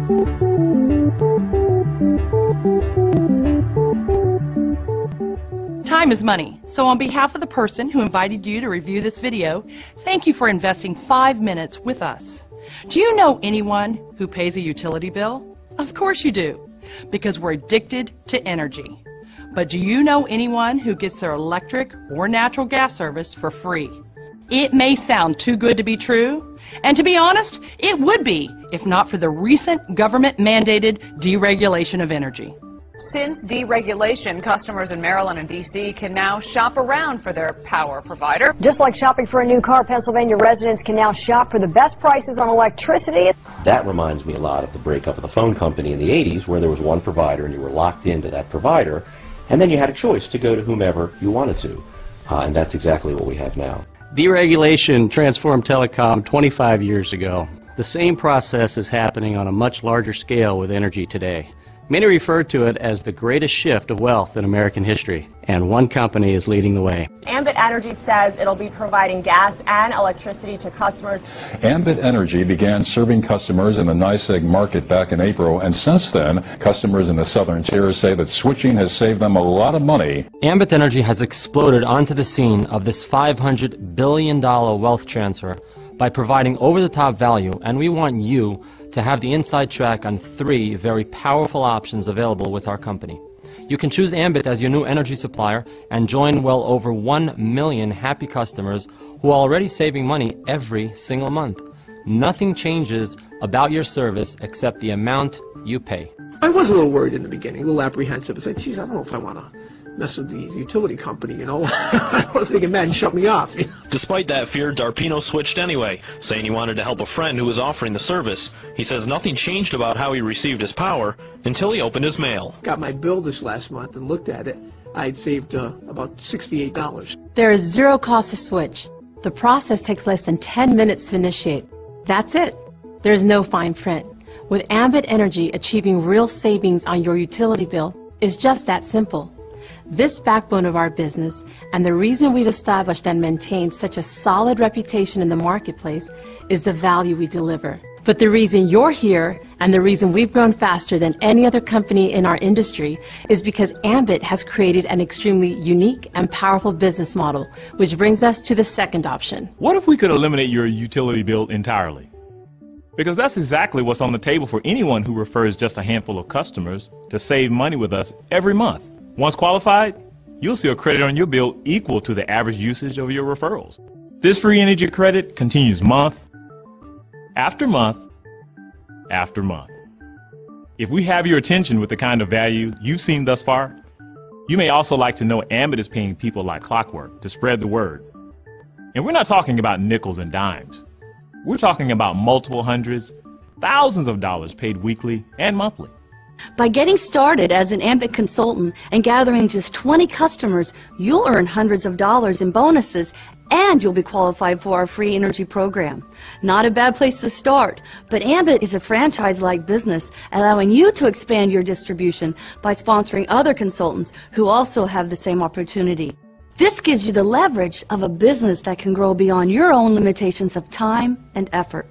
Time is money, so on behalf of the person who invited you to review this video, thank you for investing 5 minutes with us. Do you know anyone who pays a utility bill? Of course you do, because we're addicted to energy. But do you know anyone who gets their electric or natural gas service for free? It may sound too good to be true, and to be honest, it would be if not for the recent government-mandated deregulation of energy. Since deregulation, customers in Maryland and D.C. can now shop around for their power provider. Just like shopping for a new car, Pennsylvania residents can now shop for the best prices on electricity. That reminds me a lot of the breakup of the phone company in the 80s, where there was one provider and you were locked into that provider, and then you had a choice to go to whomever you wanted to. And that's exactly what we have now. Deregulation transformed telecom 25 years ago. The same process is happening on a much larger scale with energy today. Many refer to it as the greatest shift of wealth in American history, and one company is leading the way. Ambit Energy says it'll be providing gas and electricity to customers. Ambit Energy began serving customers in the NYSEG market back in April, and since then, customers in the southern tier say that switching has saved them a lot of money. Ambit Energy has exploded onto the scene of this $500 billion wealth transfer by providing over-the-top value, and we want you to have the inside track on 3 very powerful options available with our company. You can choose Ambit as your new energy supplier and join well over 1 million happy customers who are already saving money every single month. Nothing changes about your service except the amount you pay. I was a little worried in the beginning, a little apprehensive. I said, geez, I don't know if I want to mess with the utility company, you know. I was thinking, man, shut me off. Despite that fear, Darpino switched anyway, saying he wanted to help a friend who was offering the service. He says nothing changed about how he received his power until he opened his mail. Got my bill this last month and looked at it. I'd saved about $68. There is zero cost to switch. The process takes less than 10 minutes to initiate. That's it. There's no fine print. With Ambit Energy, achieving real savings on your utility bill is just that simple. This backbone of our business, and the reason we've established and maintained such a solid reputation in the marketplace, is the value we deliver. But the reason you're here, and the reason we've grown faster than any other company in our industry, is because Ambit has created an extremely unique and powerful business model, which brings us to the second option. What if we could eliminate your utility bill entirely? Because that's exactly what's on the table for anyone who refers just a handful of customers to save money with us every month. Once qualified, you'll see a credit on your bill equal to the average usage of your referrals. This free energy credit continues month after month after month. If we have your attention with the kind of value you've seen thus far, you may also like to know Ambit is paying people like clockwork to spread the word. And we're not talking about nickels and dimes. We're talking about multiple hundreds, thousands of dollars paid weekly and monthly. By getting started as an Ambit consultant and gathering just 20 customers, you'll earn hundreds of dollars in bonuses, and you'll be qualified for our free energy program. Not a bad place to start, but Ambit is a franchise-like business, allowing you to expand your distribution by sponsoring other consultants who also have the same opportunity. This gives you the leverage of a business that can grow beyond your own limitations of time and effort.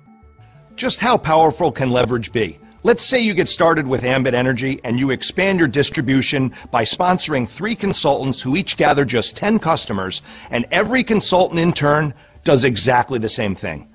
Just how powerful can leverage be? Let's say you get started with Ambit Energy and you expand your distribution by sponsoring 3 consultants who each gather just 10 customers, and every consultant in turn does exactly the same thing.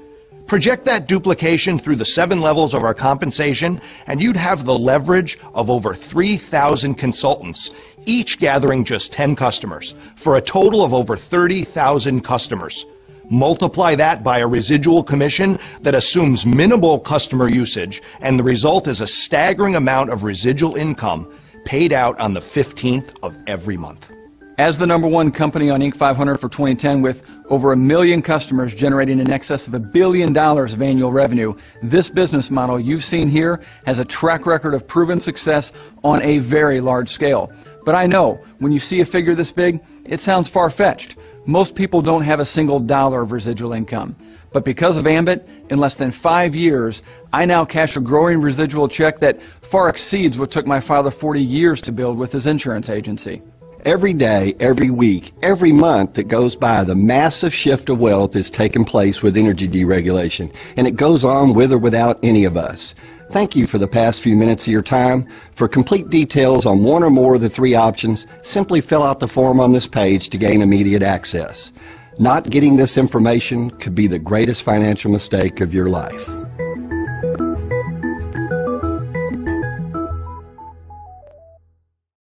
Project that duplication through the 7 levels of our compensation, and you'd have the leverage of over 3,000 consultants, each gathering just 10 customers, for a total of over 30,000 customers. Multiply that by a residual commission that assumes minimal customer usage, and the result is a staggering amount of residual income paid out on the 15th of every month. As the #1 company on Inc. 500 for 2010 with over 1 million customers generating in excess of $1 billion of annual revenue, this business model you've seen here has a track record of proven success on a very large scale. But I know, when you see a figure this big, it sounds far-fetched. Most people don't have a single dollar of residual income. But because of Ambit, in less than 5 years, I now cash a growing residual check that far exceeds what took my father 40 years to build with his insurance agency. Every day, every week, every month that goes by, the massive shift of wealth is taking place with energy deregulation, and it goes on with or without any of us. Thank you for the past few minutes of your time. For complete details on one or more of the 3 options, simply fill out the form on this page to gain immediate access. Not getting this information could be the greatest financial mistake of your life.